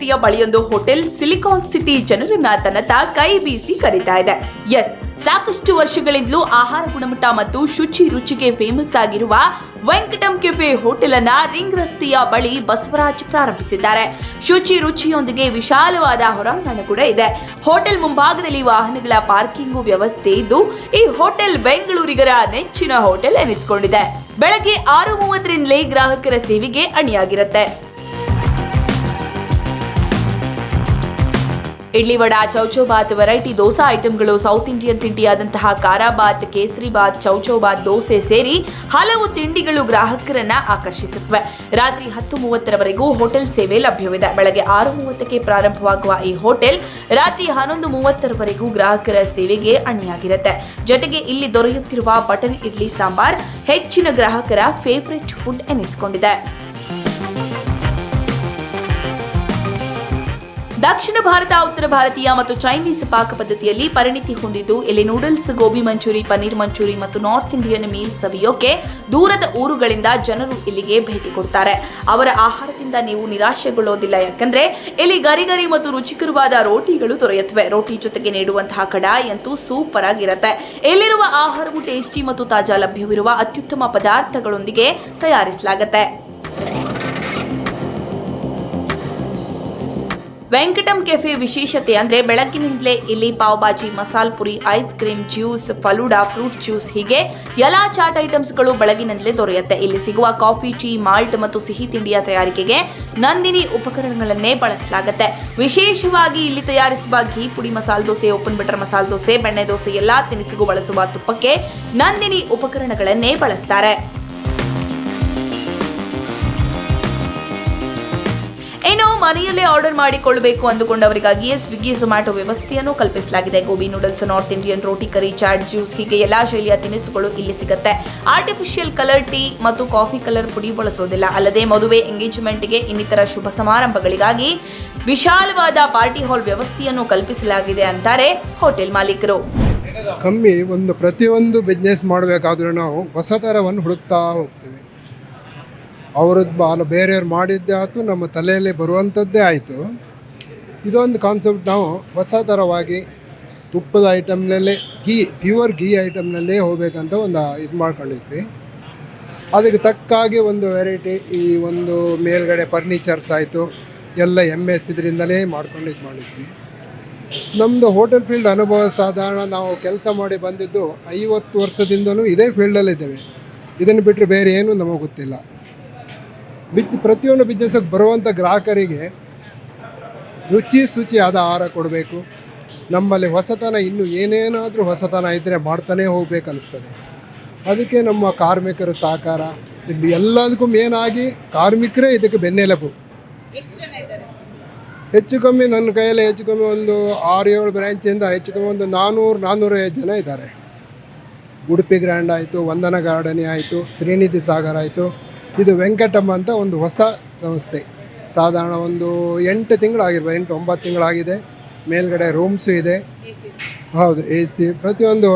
ರಸ್ತೆಯ ಬಳಿಯೊಂದು hotel silicon city ಜನರನ್ನ ತನ್ನತ್ತ ಕೈ ಬೀಸಿ ಕರೀತಾ ಇದೆ. ಎಸ್, ಸಾಕಷ್ಟು ವರ್ಷಗಳಿಂದಲೂ ಆಹಾರ ಗುಣಮಟ್ಟ ಮತ್ತು ಶುಚಿ ರುಚಿಗೆ ಫೇಮಸ್ ಆಗಿರುವ ವೆಂಕಟಂ ಕೆಫೆ ಹೋಟೆಲ್ ಅನ್ನ ರಿಂಗ್ ರಸ್ತೆಯ ಬಳಿ ಬಸವರಾಜ್ ಪ್ರಾರಂಭಿಸಿದ್ದಾರೆ. ಶುಚಿ ರುಚಿಯೊಂದಿಗೆ ವಿಶಾಲವಾದ ಹೊರಾಂಗಣ ಕೂಡ ಇದೆ. ಹೋಟೆಲ್ ಮುಂಭಾಗದಲ್ಲಿ ವಾಹನಗಳ ಪಾರ್ಕಿಂಗ್ ವ್ಯವಸ್ಥೆ ಇದ್ದು, ಈ ಹೋಟೆಲ್ ಬೆಂಗಳೂರಿಗರ ನೆಚ್ಚಿನ ಹೋಟೆಲ್ ಎನಿಸಿಕೊಂಡಿದೆ. ಬೆಳಗ್ಗೆ 6:30ರಿಂದಲೇ ಗ್ರಾಹಕರ ಸೇವೆಗೆ ಅಣಿಯಾಗಿರುತ್ತೆ. ಇಡ್ಲಿ ವಡ, ಚೌಚೌ ಬಾತ್, ವೆರೈಟಿ ದೋಸಾ ಐಟಂಗಳು, ಸೌತ್ ಇಂಡಿಯನ್ ತಿಂಡಿಯಾದಂತಹ ಖಾರಾ ಬಾತ್, ಕೇಸರಿ ಬಾತ್, ಚೌಚೌ ಬಾತ್, ದೋಸೆ ಸೇರಿ ಹಲವು ತಿಂಡಿಗಳು ಗ್ರಾಹಕರನ್ನ ಆಕರ್ಷಿಸುತ್ತವೆ. ರಾತ್ರಿ 10:30ರವರೆಗೂ ಹೋಟೆಲ್ ಸೇವೆ ಲಭ್ಯವಿದೆ. ಬೆಳಗ್ಗೆ 6:30ಕ್ಕೆ ಪ್ರಾರಂಭವಾಗುವ ಈ ಹೋಟೆಲ್ ರಾತ್ರಿ 11:30ರವರೆಗೂ ಗ್ರಾಹಕರ ಸೇವೆಗೆ ಅಣಿಯಾಗಿರುತ್ತೆ. ಜೊತೆಗೆ ಇಲ್ಲಿ ದೊರೆಯುತ್ತಿರುವ ಬಟನ್ ಇಡ್ಲಿ ಸಾಂಬಾರ್ ಹೆಚ್ಚಿನ ಗ್ರಾಹಕರ ಫೇವರಿಟ್ ಫುಡ್ ಎನಿಸಿಕೊಂಡಿದೆ. ದಕ್ಷಿಣ ಭಾರತ, ಉತ್ತರ ಭಾರತೀಯ ಮತ್ತು ಚೈನೀಸ್ ಪಾಕ ಪದ್ಧತಿಯಲ್ಲಿ ಪರಿಣಿತಿ ಹೊಂದಿದ್ದು, ಇಲ್ಲಿ ನೂಡಲ್ಸ್, ಗೋಬಿ ಮಂಚೂರಿ, ಪನ್ನೀರ್ ಮಂಚೂರಿ ಮತ್ತು ನಾರ್ತ್ ಇಂಡಿಯನ್ ಮೀಲ್ ಸವಿಯೋಕೆ ದೂರದ ಊರುಗಳಿಂದ ಜನರು ಇಲ್ಲಿಗೆ ಭೇಟಿ ಕೊಡ್ತಾರೆ. ಅವರ ಆಹಾರದಿಂದ ನೀವು ನಿರಾಶೆಗೊಳ್ಳೋದಿಲ್ಲ, ಯಾಕಂದ್ರೆ ಇಲ್ಲಿ ಗರಿ ಮತ್ತು ರುಚಿಕರವಾದ ರೋಟಿಗಳು ದೊರೆಯುತ್ತವೆ. ರೋಟಿ ಜೊತೆಗೆ ನೀಡುವಂತಹ ಕಡಾಯಿ ಅಂತೂ ಸೂಪರ್ ಆಗಿರುತ್ತೆ. ಇಲ್ಲಿರುವ ಆಹಾರವು ಟೇಸ್ಟಿ ಮತ್ತು ತಾಜಾ ಲಭ್ಯವಿರುವ ಅತ್ಯುತ್ತಮ ಪದಾರ್ಥಗಳೊಂದಿಗೆ ತಯಾರಿಸಲಾಗುತ್ತೆ. ವೆಂಕಟಂ ಕೆಫೆ ವಿಶೇಷತೆ ಅಂದ್ರೆ ಬೆಳಗ್ಗಿನಿಂದಲೇ ಇಲ್ಲಿ pav bhaji, masal puri, ice cream, juice, falooda, fruit juice ಹೀಗೆ ಎಲ್ಲಾ ಚಾಟ್ ಐಟಮ್ಸ್ಗಳು ಬೆಳಗಿನಿಂದಲೇ ದೊರೆಯುತ್ತೆ. ಇಲ್ಲಿ ಸಿಗುವ ಕಾಫಿ, ಟೀ, ಮಾಲ್ಟ್ ಮತ್ತು ಸಿಹಿ ತಿಂಡಿಯ ತಯಾರಿಕೆಗೆ ನಂದಿನಿ ಉಪಕರಣಗಳನ್ನೇ ಬಳಸಲಾಗುತ್ತೆ. ವಿಶೇಷವಾಗಿ ಇಲ್ಲಿ ತಯಾರಿಸುವ ಘೀ ಪುಡಿ ಮಸಾಲೆ ದೋಸೆ, ಓಪನ್ ಬಟರ್ ಮಸಾಲೆ ದೋಸೆ, ಬೆಣ್ಣೆ ದೋಸೆ ಎಲ್ಲಾ ತಿನಿಸಿಗೂ ಬಳಸುವ ತುಪ್ಪಕ್ಕೆ ನಂದಿನಿ ಉಪಕರಣಗಳನ್ನೇ ಬಳಸ್ತಾರೆ. ಇನ್ನು ಮನೆಯಲ್ಲೇ ಆರ್ಡರ್ ಮಾಡಿಕೊಳ್ಳಬೇಕು ಅಂದುಕೊಂಡವರಿಗಾಗಿಯೇ ಸ್ವಿಗ್ಗಿ, ಝೊಮ್ಯಾಟೊ ವ್ಯವಸ್ಥೆಯನ್ನು ಕಲ್ಪಿಸಲಾಗಿದೆ. ಗೋಬಿ ನೂಡಲ್ಸ್, ನಾರ್ತ್ ಇಂಡಿಯನ್, ರೋಟಿ, ಕರಿ, ಚಾಟ್, ಜ್ಯೂಸ್ ಹೀಗೆ ಎಲ್ಲಾ ಶೈಲಿಯ ತಿನಿಸುಗಳು ಇಲ್ಲಿ ಸಿಗುತ್ತೆ. ಆರ್ಟಿಫಿಷಿಯಲ್ ಕಲರ್ ಟೀ ಮತ್ತು ಕಾಫಿ ಕಲರ್ ಪುಡಿ ಬಳಸೋದಿಲ್ಲ. ಅಲ್ಲದೆ ಮದುವೆ, ಎಂಗೇಜ್ಮೆಂಟ್ಗೆ, ಇನ್ನಿತರ ಶುಭ ಸಮಾರಂಭಗಳಿಗಾಗಿ ವಿಶಾಲವಾದ ಪಾರ್ಟಿ ಹಾಲ್ ವ್ಯವಸ್ಥೆಯನ್ನು ಕಲ್ಪಿಸಲಾಗಿದೆ ಅಂತಾರೆ ಹೋಟೆಲ್ ಮಾಲೀಕರು. ಕಮ್ಮಿ ಪ್ರತಿಯೊಂದು ಬಿಸ್ನೆಸ್ ಮಾಡಬೇಕಾದ್ರೂ ನಾವು ಹೊಸ ಥರವನ್ನು ಹುಡುಕ್ತಾ ಹೋಗ್ತೀವಿ. ಅವ್ರದ್ದು ಬೇರೆಯವ್ರು ಮಾಡಿದ್ದೇ ಆಯಿತು, ನಮ್ಮ ತಲೆಯಲ್ಲಿ ಬರುವಂಥದ್ದೇ ಆಯಿತು. ಇದೊಂದು ಕಾನ್ಸೆಪ್ಟ್ ನಾವು ಹೊಸ ಥರವಾಗಿ ತುಪ್ಪದ ಐಟಮ್ನಲ್ಲೇ ಪ್ಯೂರ್ ಗೀ ಐಟಮ್ನಲ್ಲೇ ಹೋಗ್ಬೇಕಂತ ಇದು ಮಾಡ್ಕೊಂಡಿದ್ವಿ. ಅದಕ್ಕೆ ತಕ್ಕಾಗಿ ಒಂದು ವೆರೈಟಿ ಈ ಮೇಲ್ಗಡೆ ಫರ್ನಿಚರ್ಸ್ ಆಯಿತು ಎಲ್ಲ MS ಇದರಿಂದಲೇ ಮಾಡ್ಕೊಂಡು ಮಾಡಿದ್ವಿ. ನಮ್ಮದು ಹೋಟೆಲ್ ಫೀಲ್ಡ್ ಅನುಭವ ಸಾಧಾರಣ ನಾವು ಕೆಲಸ ಮಾಡಿ ಬಂದಿದ್ದು 50 ವರ್ಷದಿಂದಲೂ ಇದೇ ಫೀಲ್ಡಲ್ಲಿದ್ದೇವೆ. ಇದನ್ನು ಬಿಟ್ಟರೆ ಬೇರೆ ಏನೂ ನಮಗೆ ಗೊತ್ತಿಲ್ಲ. ಪ್ರತಿಯೊಂದು ಬಿಸ್ನೆಸ್ಸಿಗೆ ಬರುವಂಥ ಗ್ರಾಹಕರಿಗೆ ಶುಚಿಯಾದ ಆಹಾರ ಕೊಡಬೇಕು. ನಮ್ಮಲ್ಲಿ ಹೊಸತನ ಇನ್ನೂ ಏನೇನಾದರೂ ಹೊಸತನ ಇದ್ದರೆ ಮಾಡ್ತಾನೇ ಹೋಗ್ಬೇಕು ಅನಿಸ್ತದೆ. ಅದಕ್ಕೆ ನಮ್ಮ ಕಾರ್ಮಿಕರ ಸಹಕಾರ ಎಲ್ಲದಕ್ಕೂ ಮೇನಾಗಿ ಕಾರ್ಮಿಕರೇ ಇದಕ್ಕೆ ಬೆನ್ನೆಲುಬು. ಹೆಚ್ಚು ಕಮ್ಮಿ ನನ್ನ ಕೈಯಲ್ಲಿ ಹೆಚ್ಚು ಕಮ್ಮಿ 6-7 ಬ್ರ್ಯಾಂಚಿಂದ ಹೆಚ್ಚು ಕಮ್ಮಿ 400-450 ಜನ ಇದ್ದಾರೆ. ಉಡುಪಿ ಗ್ರ್ಯಾಂಡ್ ಆಯಿತು, ವಂದನಾ ಗಾರ್ಡನಿ ಆಯಿತು, ಶ್ರೀನಿಧಿ ಸಾಗರ್ ಆಯಿತು. ಇದು ವೆಂಕಟಮ್ಮ ಅಂತ ಒಂದು ಹೊಸ ಸಂಸ್ಥೆ. ಸಾಧಾರಣ 8 ತಿಂಗಳಾಗಿರ್ಬೋದು, 8-9 ತಿಂಗಳಾಗಿದೆ. ಮೇಲ್ಗಡೆ ರೂಮ್ಸು ಇದೆ. ಹೌದು, AC. ಪ್ರತಿಯೊಂದು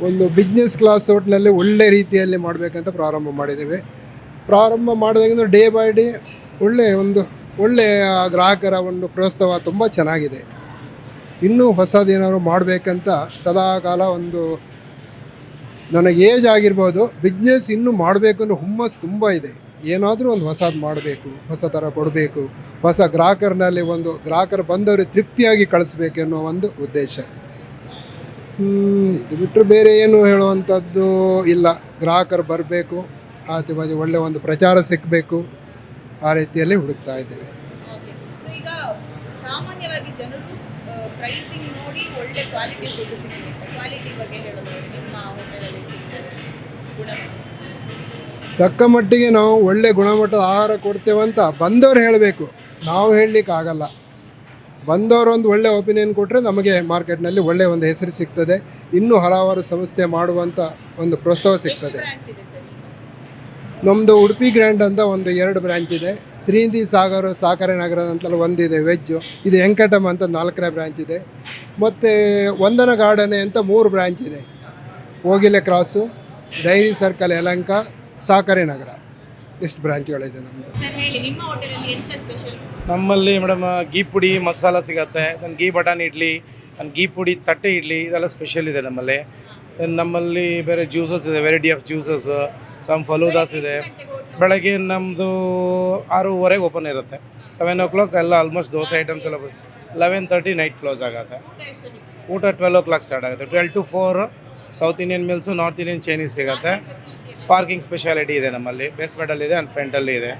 ಒಂದು ಬಿಸ್ನೆಸ್ ಕ್ಲಾಸ್ ಹೋಟ್ಲಲ್ಲಿ ಒಳ್ಳೆ ರೀತಿಯಲ್ಲಿ ಮಾಡಬೇಕಂತ ಪ್ರಾರಂಭ ಮಾಡಿದ್ದೇವೆ. ಪ್ರಾರಂಭ ಮಾಡಿದಾಗಿಂದ ಡೇ ಬೈ ಡೇ ಒಳ್ಳೆಯ ಗ್ರಾಹಕರ ಪ್ರೋತ್ಸಾಹ ತುಂಬ ಚೆನ್ನಾಗಿದೆ. ಇನ್ನೂ ಹೊಸದೇನಾದ್ರು ಮಾಡಬೇಕಂತ ಸದಾಕಾಲ ನನಗೆ ಏಜ್ ಆಗಿರ್ಬೋದು, ಬಿಸ್ನೆಸ್ ಇನ್ನೂ ಮಾಡಬೇಕು ಅನ್ನೋ ಹುಮ್ಮಸ್ಸು ತುಂಬ ಇದೆ. ಏನಾದರೂ ಒಂದು ಹೊಸದು ಮಾಡಬೇಕು, ಹೊಸ ಥರ ಕೊಡಬೇಕು, ಹೊಸ ಗ್ರಾಹಕರಲ್ಲಿ ಗ್ರಾಹಕರು ಬಂದವರು ತೃಪ್ತಿಯಾಗಿ ಕಳಿಸ್ಬೇಕು ಅನ್ನೋ ಒಂದು ಉದ್ದೇಶ. ಇದು ಬಿಟ್ಟರೆ ಬೇರೆ ಏನು ಹೇಳುವಂಥದ್ದು ಇಲ್ಲ. ಗ್ರಾಹಕರು ಬರಬೇಕು, ಆಚೆ ಬಾಜು ಒಳ್ಳೆಯ ಪ್ರಚಾರ ಸಿಕ್ಕಬೇಕು, ಆ ರೀತಿಯಲ್ಲಿ ಹುಡುಕ್ತಾ ಇದ್ದೇವೆ. ಈಗ ಸಾಮಾನ್ಯವಾಗಿ ಜನರು ಪ್ರೈಸಿಂಗ್ ನೋಡಿ ಒಳ್ಳೆ ಕ್ವಾಲಿಟಿ ಫುಡ್ ಸಿಗುತ್ತೆ. ಕ್ವಾಲಿಟಿ ಬಗ್ಗೆ ಹೇಳಿದ್ರೆ ನಿಮ್ಮ ಹೋಟೆಲಲ್ಲಿ ತಕ್ಕ ಮಟ್ಟಿಗೆ ನಾವು ಒಳ್ಳೆ ಗುಣಮಟ್ಟದ ಆಹಾರ ಕೊಡ್ತೇವಂತ ಬಂದವರು ಹೇಳಬೇಕು, ನಾವು ಹೇಳಲಿಕ್ಕೆ ಆಗಲ್ಲ. ಬಂದವರು ಒಳ್ಳೆ ಒಪಿನಿಯನ್ ಕೊಟ್ಟರೆ ನಮಗೆ ಮಾರ್ಕೆಟ್ನಲ್ಲಿ ಒಳ್ಳೆಯ ಹೆಸರು ಸಿಗ್ತದೆ. ಇನ್ನೂ ಹಲವಾರು ಸಂಸ್ಥೆ ಮಾಡುವಂಥ ಪ್ರೋತ್ಸಾಹ ಸಿಗ್ತದೆ. ನಮ್ಮದು ಉಡುಪಿ ಗ್ರ್ಯಾಂಡ್ ಅಂತ 2 ಬ್ರ್ಯಾಂಚ್ ಇದೆ. ಶ್ರೀನಿಧಿ ಸಾಗರ್ ಸಾಕರೆ ನಗರ ಅಂತಲೂ ಒಂದಿದೆ ವೆಜ್ಜು. ಇದು ವೆಂಕಟಮ್ ಅಂತ 4ನೇ ಬ್ರ್ಯಾಂಚ್ ಇದೆ. ಮತ್ತು ವಂದನಾ ಗಾರ್ಡನೆ ಅಂತ 3 ಬ್ರ್ಯಾಂಚ್ ಇದೆ. ಹೋಗಿಲೆ ಕ್ರಾಸು, ಡೈರಿ ಸರ್ಕಲ್, ಯಲಹಂಕ, ಸಾಕರೆ ನಗರ. ಎಷ್ಟು ಬ್ರಾಂಚ್ಗಳಿದೆ ನಮ್ಮದು. ನಮ್ಮಲ್ಲಿ ಮೇಡಮ್ ಗೀ ಪುಡಿ ಮಸಾಲ ಸಿಗುತ್ತೆ, ದೆನ್ ಗೀ ಬಟಾಣಿ ಇಡ್ಲಿ, ದೆನ್ ಗೀ ಪುಡಿ ತಟ್ಟೆ ಇಡ್ಲಿ, ಇದೆಲ್ಲ ಸ್ಪೆಷಲ್ ಇದೆ ನಮ್ಮಲ್ಲಿ. ದೆನ್ ನಮ್ಮಲ್ಲಿ ಬೇರೆ ಜ್ಯೂಸಸ್ ಇದೆ, ವೆರೈಟಿ ಆಫ್ ಜ್ಯೂಸಸ್, ಸಮ್ ಫಲೂದಾಸ್ ಇದೆ. ಬೆಳಗ್ಗೆ ನಮ್ಮದು 6:30 ಓಪನ್ ಇರುತ್ತೆ. 7 o'clock ಎಲ್ಲ ಆಲ್ಮೋಸ್ಟ್ ದೋಸೆ ಐಟಮ್ಸ್ ಎಲ್ಲ 11:30 ನೈಟ್ ಕ್ಲೋಸ್ ಆಗುತ್ತೆ. ಊಟ 12 o'clock ಸ್ಟಾರ್ಟ್ ಆಗುತ್ತೆ. 12 to 4 south Indian meals, north Indian Chinese ಸಿಗುತ್ತೆ. ಪಾರ್ಕಿಂಗ್ ಸ್ಪೆಷಾಲಿಟಿ ಇದೆ ನಮ್ಮಲ್ಲಿ, ಬೇಸ್ಮೆಂಟಲ್ಲಿ ಆ್ಯಂಡ್ ಫ್ರಂಟಲ್ಲಿ ಇದೆ.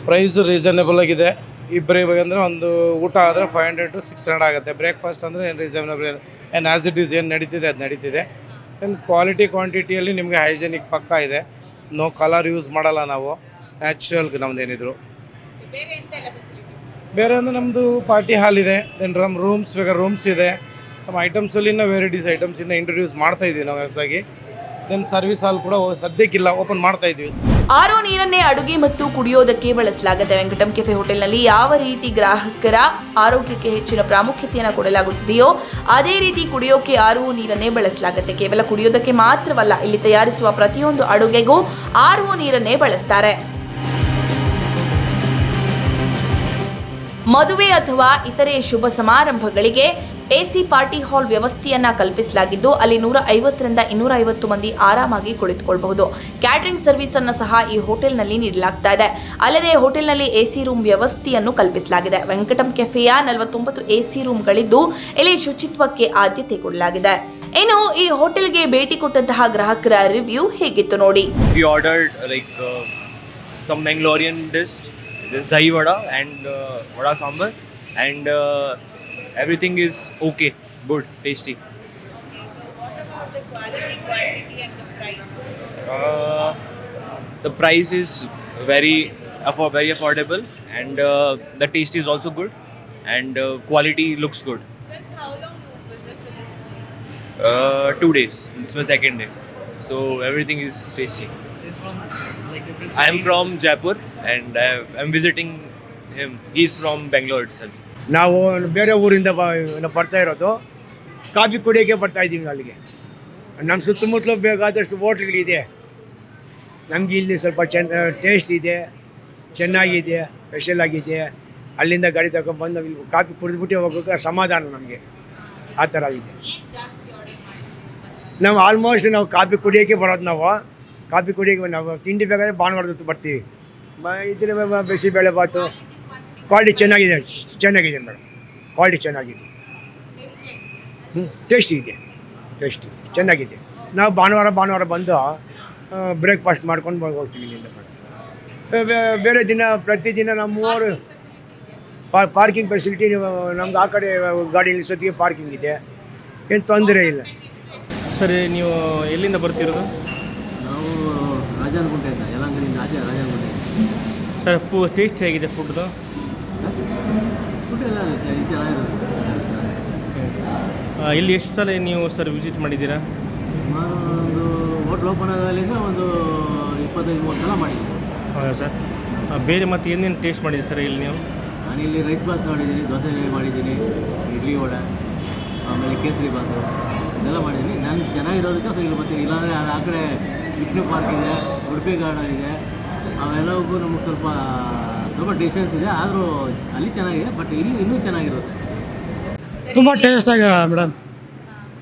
ಪ್ರೈಸ್ ರೀಸನೇಬಲ್ ಆಗಿದೆ. ಇಬ್ಬರಿಗೆ ಅಂದರೆ ಒಂದು ಊಟ ಆದರೆ 500 to 600 ಆಗುತ್ತೆ. ಬ್ರೇಕ್ಫಾಸ್ಟ್ ಅಂದರೆ ಏನು ರೀಸನೇಬಲ್, ಏನು ಆ್ಯಸ್ ಇಟ್ ಈಸ್ ಏನು ನಡೀತಿದೆ ಅದು ನಡೀತಿದೆ. ಆ್ಯಂಡ್ ಕ್ವಾಲಿಟಿ ಕ್ವಾಂಟಿಟಿಯಲ್ಲಿ ನಿಮಗೆ ಹೈಜೆನಿಕ್ ಪಕ್ಕ ಇದೆ. ನೋ ಕಲರ್ ಯೂಸ್ ಮಾಡಲ್ಲ ನಾವು, ನ್ಯಾಚುರಲ್ ನಮ್ಮದೇನಿದ್ರು. ಬೇರೆ ಅಂದರೆ ನಮ್ಮದು ಪಾರ್ಟಿ ಹಾಲ್ ಇದೆ, ದೆನ್ ರೂಮ್ಸ್ ಬೇಕಾದ್ರೆ ರೂಮ್ಸ್ ಇದೆ. ಸಮ್ ಐಟಮ್ಸಲ್ಲಿ ಇನ್ನೂ ವೆರೈಟೀಸ್ ಐಟಮ್ಸಿಂದ ಇಂಟ್ರೊಡ್ಯೂಸ್ ಮಾಡ್ತಾಯಿದ್ದೀವಿ ನಾವು ಹೊಸದಾಗಿ. ದೆನ್ ಸರ್ವಿಸ್ ಹಾಲ್ ಕೂಡ ಸದ್ಯಕ್ಕಿಲ್ಲ, ಓಪನ್ ಮಾಡ್ತಾಯಿದ್ವಿ. ಆರೋ ನೀರನ್ನೇ ಅಡುಗೆ ಮತ್ತು ಕುಡಿಯೋದಕ್ಕೆ ಬಳಸಲಾಗುತ್ತೆ. ವೆಂಕಟಂ ಕೆಫೆ ಹೋಟೆಲ್ನಲ್ಲಿ ಯಾವ ರೀತಿ ಗ್ರಾಹಕರ ಆರೋಗ್ಯಕ್ಕೆ ಹೆಚ್ಚಿನ ಪ್ರಾಮುಖ್ಯತೆಯನ್ನು ಕೊಡಲಾಗುತ್ತದೆಯೋ ಅದೇ ರೀತಿ ಕುಡಿಯೋಕೆ ಆರೋ ನೀರನ್ನೇ ಬಳಸಲಾಗುತ್ತೆ. ಕೇವಲ ಕುಡಿಯೋದಕ್ಕೆ ಮಾತ್ರವಲ್ಲ, ಇಲ್ಲಿ ತಯಾರಿಸುವ ಪ್ರತಿಯೊಂದು ಅಡುಗೆಗೂ ಆರೋ ನೀರನ್ನೇ ಬಳಸ್ತಾರೆ. ಮದುವೆ ಅಥವಾ ಇತರೆ ಶುಭ ಸಮಾರಂಭಗಳಿಗೆ ಎಸಿ ಪಾರ್ಟಿ ಹಾಲ್ ವ್ಯವಸ್ಥೆಯನ್ನ ಕಲ್ಪಿಸಲಾಗಿದ್ದು, ಅಲ್ಲಿ 150ರಿಂದ 250 ಮಂದಿ ಆರಾಮಾಗಿ ಕುಳಿತುಕೊಳ್ಳಬಹುದು. ಕ್ಯಾಟರಿಂಗ್ ಸರ್ವಿಸ್ ಅನ್ನು ಸಹ ಈ ಹೋಟೆಲ್ನಲ್ಲಿ ನೀಡಲಾಗ್ತಾ ಇದೆ. ಅಲ್ಲದೆ ಹೋಟೆಲ್ನಲ್ಲಿ ಎಸಿ ರೂಮ್ ವ್ಯವಸ್ಥೆಯನ್ನು ಕಲ್ಪಿಸಲಾಗಿದೆ. ವೆಂಕಟಂ ಕೆಫೆಯ 49 ಎಸಿ ರೂಮ್ಗಳಿದ್ದು, ಇಲ್ಲಿ ಶುಚಿತ್ವಕ್ಕೆ ಆದ್ಯತೆ ಕೊಡಲಾಗಿದೆ. ಇನ್ನು ಈ ಹೋಟೆಲ್ಗೆ ಭೇಟಿ ಕೊಟ್ಟಂತಹ ಗ್ರಾಹಕರ ರಿವ್ಯೂ ಹೇಗಿತ್ತು ನೋಡಿ. We ordered some Mangalorean dish, this dahi vada and vada sambar, and everything is okay, good, tasty. What about the quality, quantity and the price? The price is very affordable, and the taste is also good, and quality looks good. Since how long you visit to this place? 2 days. It's my second day, so everything is tasty. I am from Jaipur, and I'm visiting him. He's from Bangalore itself. ನಾವು ಬೇರೆ ಊರಿಂದ ಬರ್ತಾ ಇರೋದು, coffee ಕುಡಿಯೋಕ್ಕೆ ಬರ್ತಾ ಇದ್ದೀವಿ ಅಲ್ಲಿಗೆ. ನಮ್ಮ ಸುತ್ತಮುತ್ತಲು ಬೇಕಾದಷ್ಟು ಹೋಟ್ಲ್ಗಳಿದೆ. ನಮಗೆ ಇಲ್ಲಿ ಸ್ವಲ್ಪ ಟೇಸ್ಟ್ ಇದೆ, ಚೆನ್ನಾಗಿದೆ, ಸ್ಪೆಷಲ್ ಆಗಿದೆ. ಅಲ್ಲಿಂದ ಗಾಡಿ ತಗೊಂಡ್ಬಂದು ನಾವು ಇಲ್ಲಿ ಕಾಫಿ ಕುಡಿದ್ಬಿಟ್ಟು ಹೋಗೋಕ್ಕೆ ಸಮಾಧಾನ ನಮಗೆ, ಆ ಥರ ಇದೆ. ನಾವು ಆಲ್ಮೋಸ್ಟ್ ನಾವು ಕಾಫಿ ಕುಡಿಯೋಕ್ಕೆ ಬರೋದು. ಕಾಫಿ ಕುಡಿಯೋಕ್ಕೆ ನಾವು ತಿಂಡಿ ಬೇಕಾದರೆ ಭಾನುವಾರದೊತ್ತು ಬರ್ತೀವಿ. ಇದ್ರ ಬಿಸಿಬೇಳೆ ಬಾತು ಕ್ವಾಲಿಟಿ ಚೆನ್ನಾಗಿದೆ ಮೇಡಮ್, ಕ್ವಾಲಿಟಿ ಚೆನ್ನಾಗಿದೆ. ಟೇಸ್ಟಿ ಇದೆ, ಚೆನ್ನಾಗಿದೆ. ನಾವು ಭಾನುವಾರ ಬಂದು ಬ್ರೇಕ್ಫಾಸ್ಟ್ ಮಾಡ್ಕೊಂಡು ಹೋಗ್ತೀವಿ ಇಲ್ಲಿಂದ. ಬೇರೆ ದಿನ ಪ್ರತಿದಿನ ನಮ್ಮೂರು ಪಾರ್ಕಿಂಗ್ ಫೆಸಿಲಿಟಿ ನಮ್ದು ಆ ಕಡೆ ಗಾಡಿ ನಿಲ್ಲಿಸೋದಕ್ಕೆ ಪಾರ್ಕಿಂಗ್ ಇದೆ, ಏನು ತೊಂದರೆ ಇಲ್ಲ. ಸರಿ, ನೀವು ಎಲ್ಲಿಂದ ಬರ್ತಿರೋದು? ನಾವು ರಾಜನಗುಂಟೆಯಿಂದ, ಯಲಹಂಕದಿಂದ ಆಚೆ ರಾಜನಗುಂಟೆ. ಸರ್, ಟೇಸ್ಟ್ ಹೇಗಿದೆ ಫುಡ್ದು? ಫುಡ್ ಎಲ್ಲ ಚೆನ್ನಾಗಿರುತ್ತೆ. ಇಲ್ಲಿ ಎಷ್ಟು ಸಲ ನೀವು ಸರ್ ವಿಸಿಟ್ ಮಾಡಿದ್ದೀರಾ? ನಾನು ಒಂದು ಹೋಟ್ಲ್ ಓಪನ್ ಆದಾಗಲಿಂದ ಒಂದು 25-30 ಸಲ ಮಾಡಿದ್ದೀನಿ. ಹೌದಾ ಸರ್? ಬೇರೆ ಮತ್ತು ಏನೇನು ಟೇಸ್ಟ್ ಮಾಡಿದ್ದೀರಿ ಸರ್ ಇಲ್ಲಿ ನೀವು? ನಾನಿಲ್ಲಿ ರೈಸ್ ಬಾತ್ ಮಾಡಿದ್ದೀನಿ, ದೋಸೆ ಮಾಡಿದ್ದೀನಿ, ಇಡ್ಲಿ ವಡೆ, ಆಮೇಲೆ ಕೇಸರಿ ಬಾತು ಇದೆಲ್ಲ ಮಾಡಿದ್ದೀನಿ. ನಾನು ಚೆನ್ನಾಗಿರೋದಕ್ಕೆ ಸೊ ಇಲ್ಲಿ ಬರ್ತೀನಿ. ಇಲ್ಲಾಂದರೆ ಆ ಕಡೆ ವಿಷ್ಣು ಪಾರ್ಕ್ ಇದೆ, ಉಡುಪಿ ಗಾರ್ಡನ್ ಇದೆ, ಅವೆಲ್ಲವೂ ನಮಗೆ ಸ್ವಲ್ಪ ಡಿಸ್ಟೆನ್ಸ್ ಇದೆ. ಆದರೂ ಅಲ್ಲಿ ಚೆನ್ನಾಗಿದೆ, ಬಟ್ ಇಲ್ಲಿ ಇನ್ನೂ ಚೆನ್ನಾಗಿರುತ್ತೆ. ತುಂಬ ಟೇಸ್ಟ್ ಆಗಿದೆ ಮೇಡಮ್,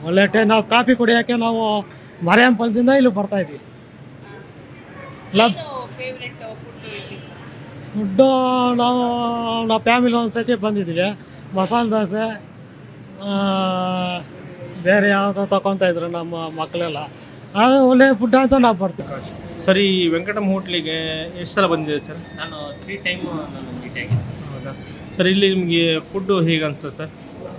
ಒಳ್ಳೆ ನಾವು ಕಾಫಿ ಕುಡಿಯೋಕ್ಕೆ ನಾವು ಮರೆಯಂಪಲದಿಂದ ಇಲ್ಲಿ ಬರ್ತಾಯಿದ್ವಿ. ಫುಡ್ಡು ನಾವು ಫ್ಯಾಮಿಲಿ ಒಂದು ಸತಿ ಬಂದಿದ್ದೀವಿ. ಮಸಾಲೆ ದೋಸೆ ಬೇರೆ ಯಾವುದೋ ತಗೊತಾಯಿದ್ರು ನಮ್ಮ ಮಕ್ಕಳೆಲ್ಲ. ಅದು ಒಳ್ಳೆ ಫುಡ್ ಅಂತ ನಾವು ಬರ್ತೀವಿ. ಸರ್, ಈ ವೆಂಕಟಂ ಹೋಟ್ಲಿಗೆ ಎಷ್ಟು ಸಲ ಬಂದಿದೆ ಸರ್? ನಾನು 3 ಟೈಮ್ ನಾನು ಮೀಟ್ ಆಗಿದ್ದೆ. ಹೌದಾ ಸರ್? ಇಲ್ಲಿ ನಿಮಗೆ ಫುಡ್ಡು ಹೇಗೆ ಅನಿಸ್ತದೆ ಸರ್?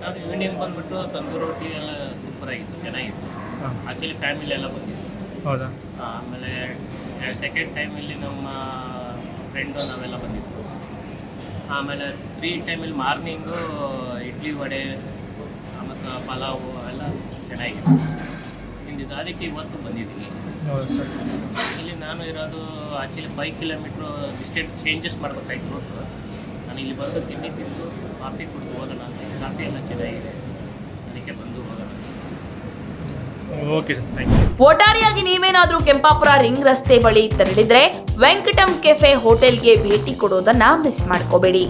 ನಾನು ಈವ್ನಿಂಗ್ ಬಂದುಬಿಟ್ಟು ತಂದೂರು ರೊಟ್ಟಿ ಎಲ್ಲ ಸೂಪರಾಗಿತ್ತು, ಚೆನ್ನಾಗಿತ್ತು. ಆ್ಯಕ್ಚುಲಿ ಫ್ಯಾಮಿಲಿ ಎಲ್ಲ ಬಂದಿತ್ತು. ಹೌದಾ? ಆಮೇಲೆ ಸೆಕೆಂಡ್ ಟೈಮಲ್ಲಿ ನಮ್ಮ ಫ್ರೆಂಡು ನಾವೆಲ್ಲ ಬಂದಿತ್ತು. ಆಮೇಲೆ 3 ಟೈಮಲ್ಲಿ ಮಾರ್ನಿಂಗು ಇಡ್ಲಿ ವಡೆ ಮತ್ತು ಪಲಾವು ಎಲ್ಲ ಚೆನ್ನಾಗಿತ್ತು. ಇಂದಿದ್ದು ಅದಕ್ಕೆ ಇವತ್ತು ಬಂದಿದ್ದೀನಿ. ಹೌದು ಸರ್. ಇಲ್ಲಿ ನಾನು ಇರೋದು ಆ್ಯಕ್ಚುಲಿ 5 ಕಿಲೋಮೀಟ್ರು ಡಿಸ್ಟೆನ್ಸ್ ಚೇಂಜಸ್ ಮಾಡಬೇಕಾಯ್ತು ರೂಟು. ನಾನು ಇಲ್ಲಿ ಬಂದು ತಿಂಡಿ ತಿಂದು ಕಾಫಿ ಕುಡಿದು ಹೋಗೋಣ ಅಂತ. ಕಾಫಿ ಎಲ್ಲ ಚೆನ್ನಾಗಿದೆ, ಅದಕ್ಕೆ ಬಂದು ಹೋಗೋಣ. Okay sir, thank you. ಒಟ್ಟಾರೆಯಾಗಿ ನೀವೇನಾದ್ರೂ ಕೆಂಪಾಪುರ ರಿಂಗ್ ರಸ್ತೆ ಬಳಿ ತೆರಳಿದ್ರೆ ವೆಂಕಟಂ ಕೆಫೆ ಹೋಟೆಲ್ಗೆ ಭೇಟಿ ಕೊಡೋದನ್ನ ಮಿಸ್ ಮಾಡ್ಕೋಬೇಡಿ.